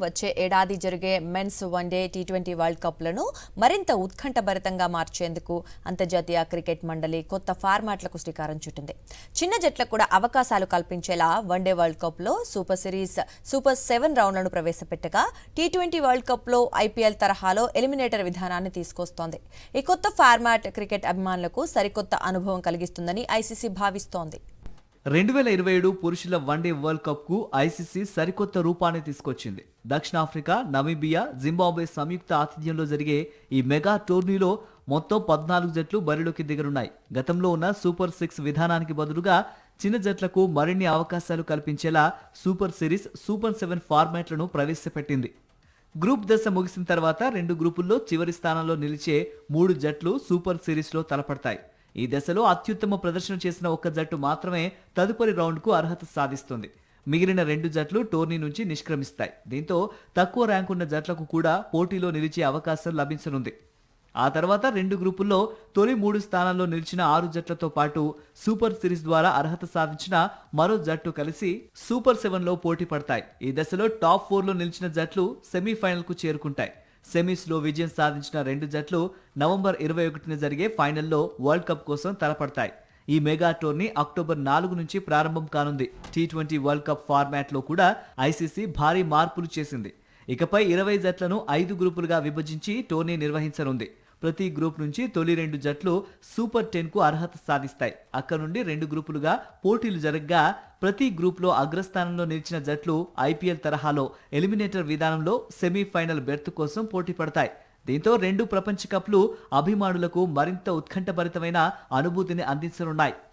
వచ్చే ఏడాది జరిగే మెన్స్ వన్డే టీ20 వరల్డ్ కప్లను మరింత ఉత్కంఠభరితంగా మార్చేందుకు అంతర్జాతీయ క్రికెట్ మండలి కొత్త ఫార్మాట్లకు శ్రీకారం చుట్టింది. చిన్న జట్లకు కూడా అవకాశాలు కల్పించేలా వన్డే వరల్డ్ కప్లో సూపర్ సిరీస్ సూపర్ 7 రౌండ్లను ప్రవేశపెట్టగా టీ20 వరల్డ్ కప్లో ఐపీఎల్ తరహాలో ఎలిమినేటర్ విధానాన్ని తీసుకొస్తోంది. ఈ కొత్త ఫార్మాట్ క్రికెట్ అభిమానులకు సరికొత్త అనుభవం కలిగిస్తుందని ఐసీసీ భావిస్తోంది. 2027 పురుషుల వన్డే వరల్డ్ కప్ కు ఐసీసీ సరికొత్త రూపాన్ని తీసుకొచ్చింది. దక్షిణాఫ్రికా, నమీబియా, జింబాబ్వే సంయుక్త ఆతిథ్యంలో జరిగే ఈ మెగా టోర్నీలో మొత్తం 14 జట్లు బరిలోకి దిగనున్నాయి. గతంలో ఉన్న సూపర్ 6 విధానానికి బదులుగా చిన్న జట్లకు మరిన్ని అవకాశాలు కల్పించేలా సూపర్ సిరీస్, సూపర్ 7 ఫార్మాట్లను ప్రవేశపెట్టింది. గ్రూప్ దశ ముగిసిన తర్వాత 2 గ్రూపుల్లో చివరి స్థానంలో నిలిచే 3 జట్లు సూపర్ సిరీస్లో తలపడతాయి. ఈ దశలో అత్యుత్తమ ప్రదర్శన చేసిన ఒక్క జట్టు మాత్రమే తదుపరి రౌండ్కు అర్హత సాధిస్తుంది. మిగిలిన 2 జట్లు టోర్నీ నుంచి నిష్క్రమిస్తాయి. దీంతో తక్కువ ర్యాంకున్న జట్లకు కూడా పోటీలో నిలిచే అవకాశం లభించనుంది. ఆ తర్వాత 2 గ్రూపుల్లో తొలి 3 స్థానాల్లో నిలిచిన 6 జట్లతో పాటు సూపర్ సిరీస్ ద్వారా అర్హత సాధించిన మరో జట్టు కలిసి సూపర్ 7లో పోటీ పడతాయి. ఈ దశలో టాప్ 4లో నిలిచిన జట్లు సెమీఫైనల్కు చేరుకుంటాయి. సెమీస్లో విజయం సాధించిన 2 జట్లు నవంబర్ 21న జరిగే ఫైనల్లో వరల్డ్ కప్ కోసం తలపడతాయి. ఈ మెగా టోర్నీ అక్టోబర్ 4 నుంచి ప్రారంభం కానుంది. టీ20 వరల్డ్ కప్ ఫార్మాట్లో కూడా ఐసీసీ భారీ మార్పులు చేసింది. ఇకపై 20 జట్లను 5 గ్రూపులుగా విభజించి టోర్నీ నిర్వహించనుంది. ప్రతి గ్రూప్ నుంచి తొలి 2 జట్లు సూపర్ 10కు అర్హత సాధిస్తాయి. అక్కడ నుండి 2 గ్రూపులుగా పోటీలు జరగగా ప్రతి గ్రూప్లో అగ్రస్థానంలో నిలిచిన జట్లు ఐపీఎల్ తరహాలో ఎలిమినేటర్ విధానంలో సెమీఫైనల్ బెర్త్ కోసం పోటీ పడతాయి. దీంతో 2 ప్రపంచ కప్లు అభిమానులకు మరింత ఉత్కంఠభరితమైన అనుభూతిని అందించనున్నాయి.